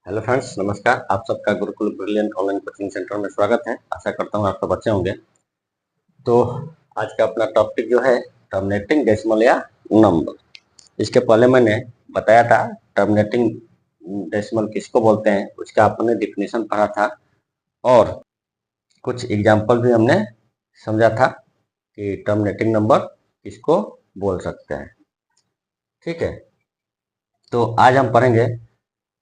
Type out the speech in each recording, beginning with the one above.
Hello friends, नमस्कार। आप सबका Gurukul brilliant online coaching centre में स्वागत है। आशा करता हूँ आप सब अच्छे होंगे। तो आज का अपना टॉपिक जो है टर्मिनेटिंग डेसिमल या नंबर। इसके पहले मैंने बताया था टर्मिनेटिंग डेसिमल किसको बोलते हैं, उसका आपने डिफिनेशन पढ़ा था और कुछ एग्जाम्पल भी हमने समझा था कि टर्मिनेटिंग नंबर किसको बोल सकते हैं। ठीक है, तो आज हम पढ़ेंगे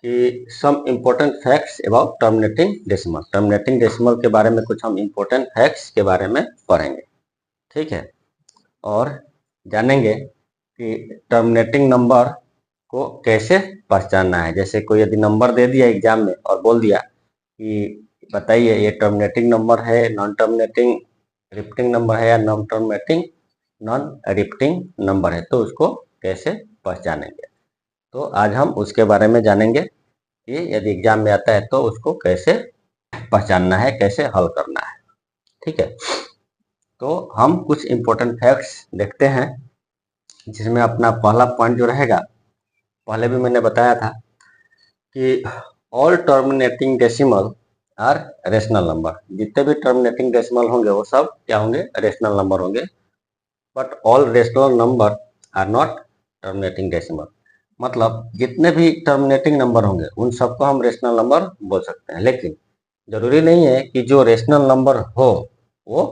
कि some important facts about terminating decimal. Terminating decimal के बारे में कुछ हम इम्पोर्टेंट फैक्ट्स के बारे में पढ़ेंगे। ठीक है, और जानेंगे कि टर्मिनेटिंग नंबर को कैसे पहचानना है। जैसे कोई यदि नंबर दे दिया एग्जाम में और बोल दिया कि बताइए ये टर्मिनेटिंग नंबर है, नॉन टर्मिनेटिंग रिपीटिंग नंबर है या non terminating non repeating number है, तो उसको कैसे पहचानेंगे। तो आज हम उसके बारे में जानेंगे कि यदि एग्जाम में आता है तो उसको कैसे पहचानना है, कैसे हल करना है। ठीक है, तो हम कुछ इंपॉर्टेंट फैक्ट्स देखते हैं, जिसमें अपना पहला पॉइंट जो रहेगा, पहले भी मैंने बताया था कि all terminating decimal are rational number. जितने भी टर्मिनेटिंग डेसिमल होंगे वो सब क्या होंगे, रेशनल नंबर होंगे। But all rational number are not terminating decimal. मतलब जितने भी टर्मिनेटिंग नंबर होंगे उन सबको हम रेशनल नंबर बोल सकते हैं, लेकिन जरूरी नहीं है कि जो रेशनल नंबर हो वो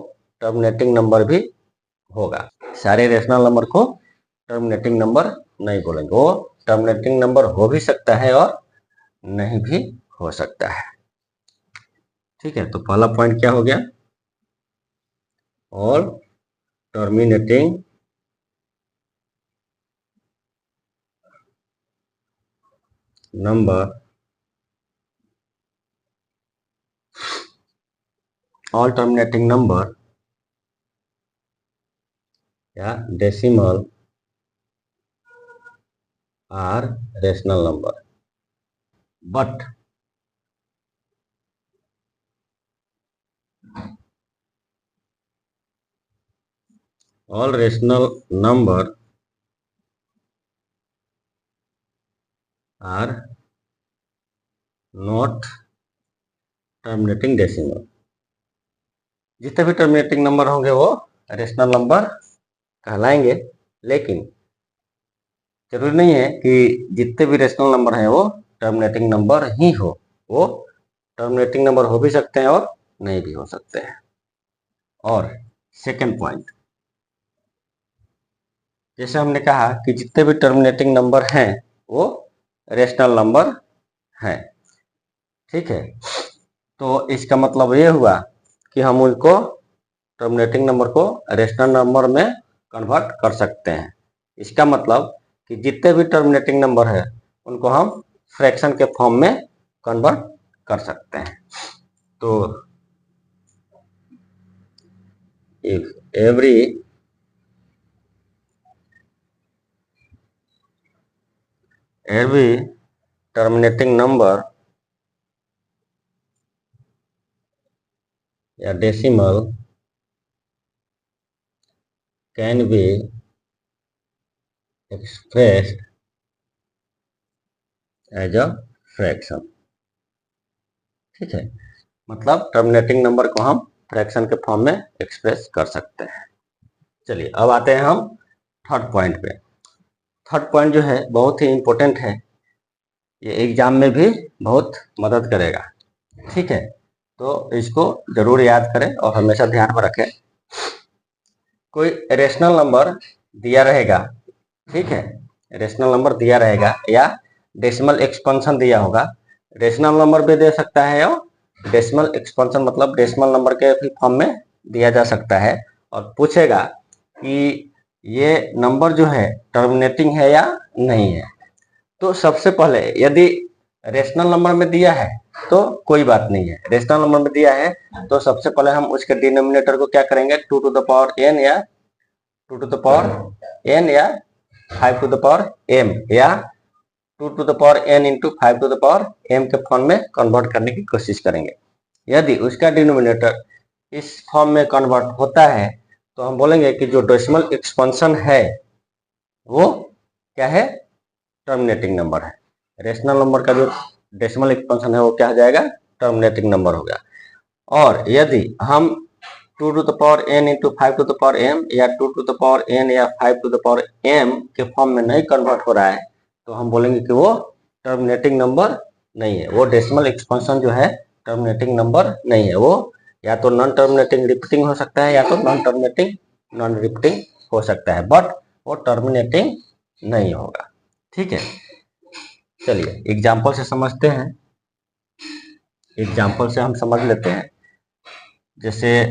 टर्मिनेटिंग नंबर भी होगा। सारे रेशनल नंबर को टर्मिनेटिंग नंबर नहीं बोलेंगे, वो टर्मिनेटिंग नंबर हो भी सकता है और नहीं भी हो सकता है। ठीक है, तो पहला पॉइंट क्या हो गया, all terminating number, all terminating number या decimal are rational number, but all rational number are not terminating decimal। जितने भी टर्मिनेटिंग नंबर होंगे वो रेशनल नंबर कहलाएंगे, लेकिन जरूरी नहीं है कि जितने भी रेशनल नंबर हैं वो टर्मिनेटिंग नंबर ही हो। वो टर्मिनेटिंग नंबर हो भी सकते हैं और नहीं भी हो सकते हैं। और सेकंड पॉइंट, जैसे हमने कहा कि जितने भी टर्मिनेटिंग नंबर हैं वो रेशनल नंबर हैं। ठीक है, तो इसका मतलब ये हुआ कि हम उनको टर्मिनेटिंग नंबर को रेशनल नंबर में कन्वर्ट कर सकते हैं। इसका मतलब कि जितने भी टर्मिनेटिंग नंबर है उनको हम फ्रैक्शन के फॉर्म में कन्वर्ट कर सकते हैं। तो इफ every टर्मिनेटिंग नंबर या decimal can be expressed as a fraction. ठीक है, मतलब टर्मिनेटिंग नंबर को हम फ्रैक्शन के फॉर्म में एक्सप्रेस कर सकते हैं। चलिए अब आते हैं हम थर्ड पॉइंट पे। थर्ड पॉइंट जो है बहुत ही इंपॉर्टेंट है, ये एग्जाम में भी बहुत मदद करेगा। ठीक है, तो इसको जरूर याद करें और हमेशा ध्यान में रखें। कोई रेशनल नंबर दिया रहेगा, ठीक है, रेशनल नंबर दिया रहेगा या डेसिमल एक्सपेंशन दिया होगा। रेशनल नंबर भी दे सकता है और डेसिमल एक्सपेंशन मतलब डेसिमल नंबर के फॉर्म में दिया जा सकता है, और पूछेगा कि ये नंबर जो है टर्मिनेटिंग है या नहीं है। तो सबसे पहले यदि रेशनल नंबर में दिया है तो कोई बात नहीं है। रेशनल नंबर में दिया है तो सबसे पहले हम उसके डिनोमिनेटर को क्या करेंगे, 2 टू द पावर n या 2 टू द पावर n या 5 टू द पावर m या 2 to the power n into 5 to the power m के फॉर्म में कन्वर्ट करने की कोशिश करेंगे। यदि उसका डिनोमिनेटर इस फॉर्म में कन्वर्ट होता है तो हम बोलेंगे कि जो डेसिमल एक्सपेंशन है वो क्या है, टर्मिनेटिंग नंबर है। रेशनल नंबर का जो डेसिमल एक्सपेंशन है वो क्या हो जाएगा, टर्मिनेटिंग नंबर हो गया। और यदि हम 2 to the power n into 5 to the power m या 2 टू द पावर n या 5 टू द पावर m के फॉर्म में नहीं कन्वर्ट हो रहा है तो हम बोलेंगे कि वो टर्मिनेटिंग नंबर नहीं है, वो डेसिमल एक्सपेंशन जो है टर्मिनेटिंग नंबर नहीं है, वो या तो नॉन टर्मिनेटिंग रिपीटिंग हो सकता है या तो नॉन टर्मिनेटिंग नॉन रिपीटिंग हो सकता है, बट वो टर्मिनेटिंग नहीं होगा। ठीक है, चलिए एग्जाम्पल से समझते हैं। एग्जाम्पल से हम समझ लेते हैं। जैसे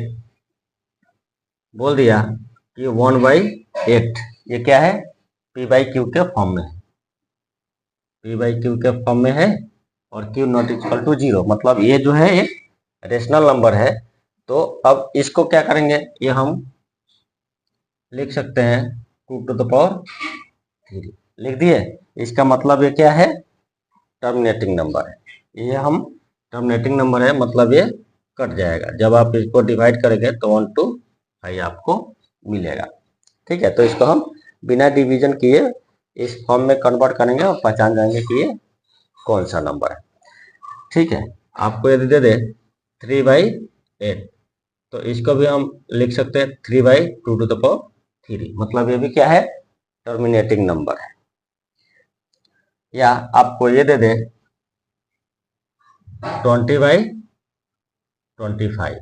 बोल दिया कि 1/8 ये क्या है, p/q के फॉर्म में है, p/q के फॉर्म में है और q नॉट इक्वल टू 0, मतलब ये जो है एक रेशनल नंबर है। तो अब इसको क्या करेंगे, ये हम लिख सकते हैं 2 टू द पावर 3 लिख दिए। इसका मतलब ये क्या है, टर्मिनेटिंग नंबर है, ये हम टर्मिनेटिंग नंबर है, मतलब ये कट जाएगा। जब आप इसको डिवाइड करेंगे तो 1 to 5 आपको मिलेगा। ठीक है, तो इसको हम बिना डिवीजन किए इस फॉर्म में कन्वर्ट करेंगे और पहचान जाएंगे कि ये कौन सा नंबर है। ठीक है, आपको यदि दे दे 3/8 तो इसको भी हम लिख सकते हैं 3/2 टू द पावर 3, मतलब ये भी क्या है, टर्मिनेटिंग नंबर है। या आपको ये दे दे 20/25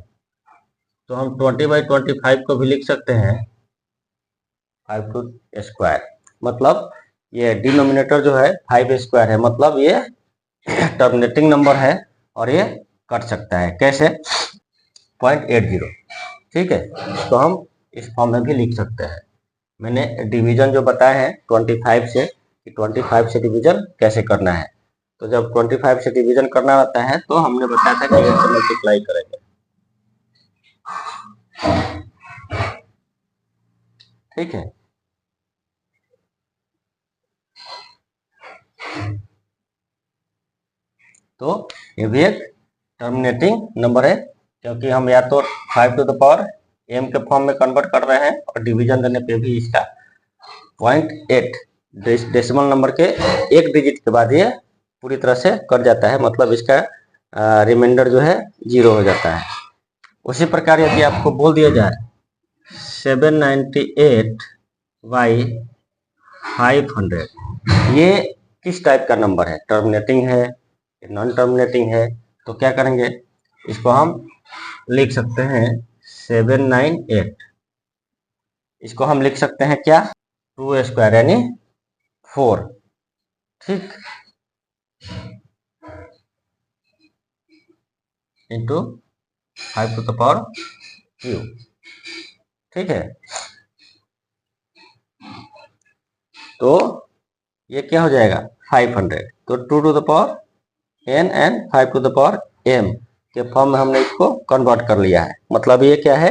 तो हम 20/25 को भी लिख सकते हैं 5 टू स्क्वायर, मतलब ये डिनोमिनेटर जो है 5 स्क्वायर है, मतलब ये टर्मिनेटिंग नंबर है और ये कट सकता है। कैसे, 0.80। ठीक है, तो हम इस फॉर्म में भी लिख सकते हैं। मैंने डिवीजन जो बताया है 25 से, कि 25 से डिवीजन कैसे करना है। तो जब 25 से डिवीजन करना रहता है तो हमने बताया था कि ऐसे मल्टीप्लाई करेंगे। ठीक है, तो ये भी एक टर्मिनेटिंग नंबर है, क्योंकि हम या तो 5 टू द पावर m के फॉर्म में कन्वर्ट कर रहे हैं और डिवीजन देने पे भी इसका 0.8 डेसिमल नंबर के एक डिजिट के बाद ये पूरी तरह से कट जाता है, मतलब इसका रिमाइंडर जो है 0 हो जाता है। उसी प्रकार यदि आपको बोल दिया जाए 798/500, ये किस टाइप का नंबर है, टर्मिनेटिंग है, नॉन टर्मिनेटिंग है, तो क्या करेंगे, इसको हम लिख सकते हैं 798, इसको हम लिख सकते हैं क्या, 2 स्क्वायर यानी 4। ठीक, into 5 to the power q। ठीक है, तो ये क्या हो जाएगा 500, तो 2 to the power n and 5 to the power m के फॉर्म में हमने इसको कन्वर्ट कर लिया है, मतलब ये क्या है,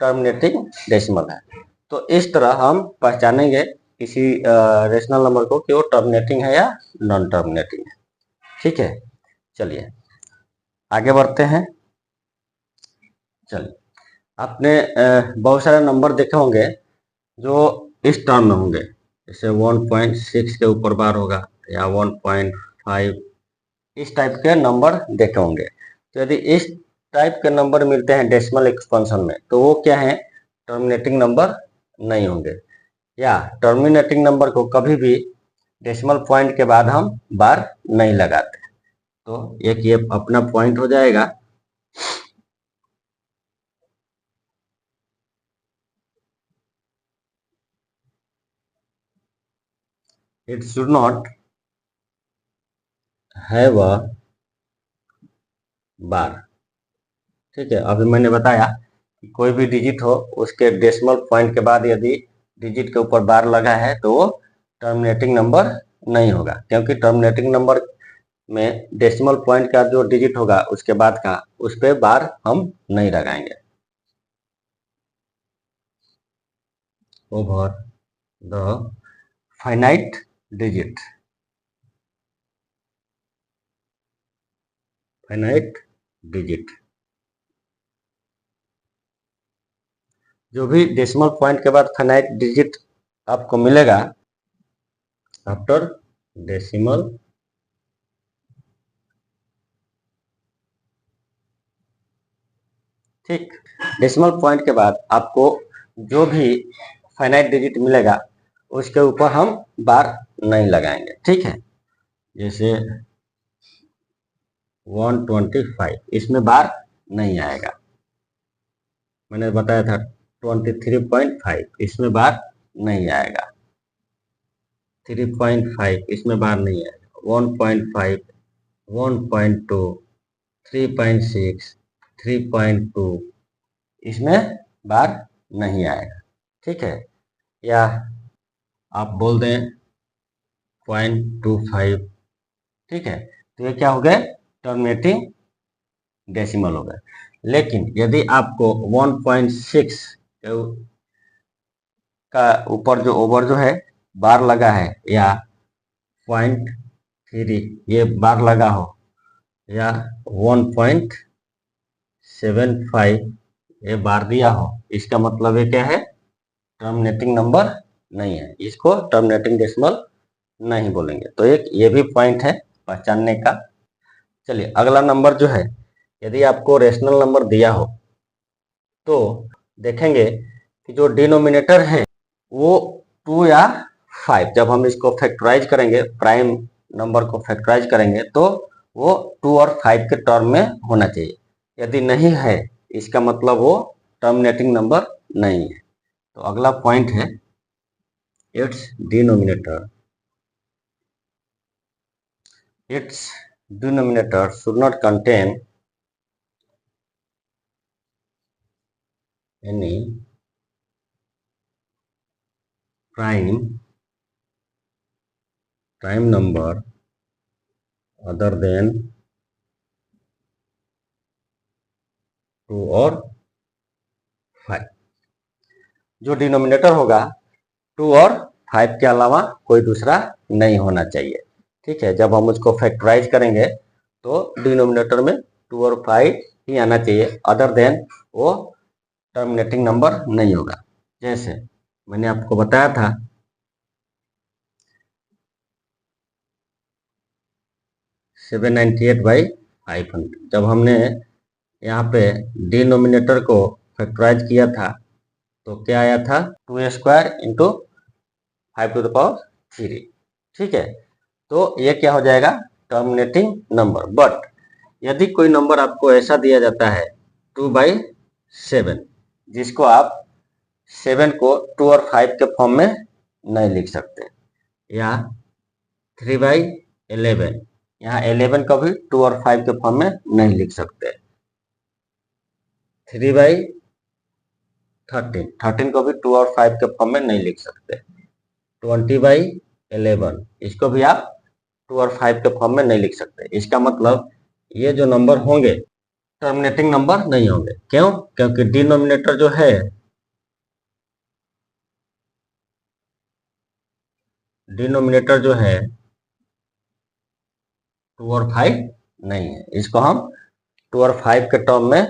टर्मिनेटिंग डेसिमल है। तो इस तरह हम पहचानेंगे किसी रेशनल नंबर को कि वो टर्मिनेटिंग है या नॉन टर्मिनेटिंग है। ठीक है, चलिए आगे बढ़ते हैं। चलिए, आपने बहुत सारे नंबर देखे होंगे जो इस टर्म में होंगे, जैसे 1.6 के ऊपर बार होगा या 1.5, इस टाइप के नंबर देखे होंगे। तो यदि इस टाइप के नंबर मिलते हैं डेसिमल एक्सपेंशन में तो वो क्या है, टर्मिनेटिंग नंबर नहीं होंगे। या टर्मिनेटिंग नंबर को कभी भी डेसिमल पॉइंट के बाद हम बार नहीं लगाते, तो एक ये अपना पॉइंट हो जाएगा। It should not have a bar. ठीक है, अभी मैंने बताया कि कोई भी डिजिट हो उसके डेसिमल पॉइंट के बाद यदि डिजिट के ऊपर बार लगा है तो वो टर्मिनेटिंग नंबर नहीं होगा, क्योंकि टर्मिनेटिंग नंबर में डेसिमल पॉइंट का जो डिजिट होगा उसके बाद का, उस पर बार हम नहीं लगाएंगे। Over the finite digit, finite digit, जो भी डेसिमल पॉइंट के बाद फाइनाइट डिजिट आपको मिलेगा आफ्टर डेसिमल ठीक। डेसिमल पॉइंट के बाद आपको जो भी फाइनाइट डिजिट मिलेगा उसके ऊपर हम बार नहीं लगाएंगे, ठीक है। जैसे 125, इसमें बार नहीं आएगा। मैंने बताया था 23.5, इसमें बार नहीं आएगा। 3.5, इसमें बार नहीं आएगा। 1.5, 1.2, 3.6, 3.2, इसमें बार नहीं आएगा, ठीक है। या आप बोल दें 0.25, ठीक है। तो ये क्या हो गए? टर्मिनेटिंग डेसिमल हो गए। लेकिन यदि आपको 1.6 का ऊपर जो ओवर जो है बार लगा है, या 0.3 ये बार लगा हो, या 1.75 ये बार दिया हो, इसका मतलब ये क्या है? टर्मिनेटिंग नंबर नहीं है, इसको टर्मिनेटिंग डेसिमल नहीं बोलेंगे। तो एक ये भी पॉइंट है पहचानने का। चलिए अगला नंबर जो है, यदि आपको रेशनल नंबर दिया हो तो देखेंगे कि जो डिनोमिनेटर है वो 2 या 5, जब हम इसको फैक्टराइज करेंगे, प्राइम नंबर को फैक्टराइज करेंगे, तो वो 2 और 5 के टर्म में होना चाहिए। यदि नहीं है, इसका मतलब वो टर्मिनेटिंग नंबर नहीं है। तो अगला पॉइंट है, it's denominator should not contain any prime number other than 2 और 5। जो डिनोमिनेटर होगा 2 और 5 के अलावा कोई दूसरा नहीं होना चाहिए, ठीक है। जब हम उसको फैक्टराइज करेंगे तो डिनोमिनेटर में 2 और 5 ही आना चाहिए, अदर देन वो टर्मिनेटिंग नंबर नहीं होगा। जैसे मैंने आपको बताया था 798/500, जब हमने यहाँ पे डिनोमिनेटर को फैक्टराइज किया था तो क्या आया था? 2² इंटू 5⁻3, ठीक है। तो ये क्या हो जाएगा? Terminating number. बट यदि कोई नंबर आपको ऐसा दिया जाता है 2/7, जिसको आप 7 को 2 और 5 के फॉर्म में नहीं लिख सकते, या 3/11, यहाँ 11 को भी 2 और 5 के फॉर्म में नहीं लिख सकते, 3/13, 13 को भी 2 और 5 के फॉर्म में नहीं लिख सकते, 20/11, इसको भी आप 2 और 5 के फॉर्म में नहीं लिख सकते। इसका मतलब ये जो नंबर होंगे टर्मिनेटिंग नंबर नहीं होंगे। क्यों? क्योंकि डिनोमिनेटर जो है टू और 5 नहीं है, इसको हम 2 और 5 के टर्म में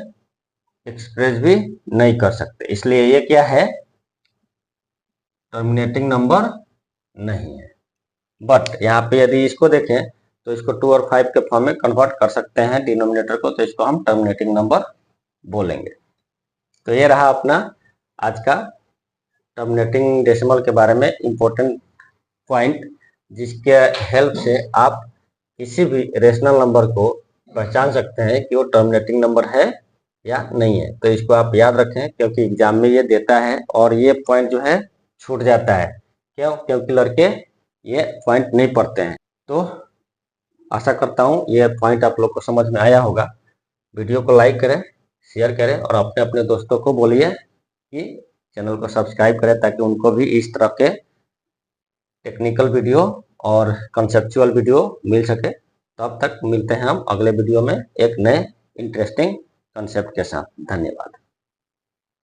एक्सप्रेस भी नहीं कर सकते, इसलिए ये क्या है? टर्मिनेटिंग नंबर नहीं है। बट यहाँ पे यदि इसको देखें तो इसको 2 और 5 के फॉर्म में कन्वर्ट कर सकते हैं डिनोमिनेटर को, तो इसको हम टर्मिनेटिंग नंबर बोलेंगे। तो ये रहा अपना आज का टर्मिनेटिंग डेसिमल के बारे में इम्पोर्टेंट पॉइंट, जिसके हेल्प से आप किसी भी रेशनल नंबर को पहचान सकते हैं कि वो टर्मिनेटिंग नंबर है या नहीं है। तो इसको आप याद रखें, क्योंकि एग्जाम में ये देता है और ये पॉइंट जो है छूट जाता है। क्यों? क्योंकि लड़के ये पॉइंट नहीं पढ़ते हैं। तो आशा करता हूँ ये पॉइंट आप लोग को समझ में आया होगा। वीडियो को लाइक करें, शेयर करें और अपने अपने दोस्तों को बोलिए कि चैनल को सब्सक्राइब करें, ताकि उनको भी इस तरह के टेक्निकल वीडियो और कंसेप्चुअल वीडियो मिल सके। तब तक मिलते हैं हम अगले वीडियो में एक नए इंटरेस्टिंग कंसेप्ट के साथ। धन्यवाद।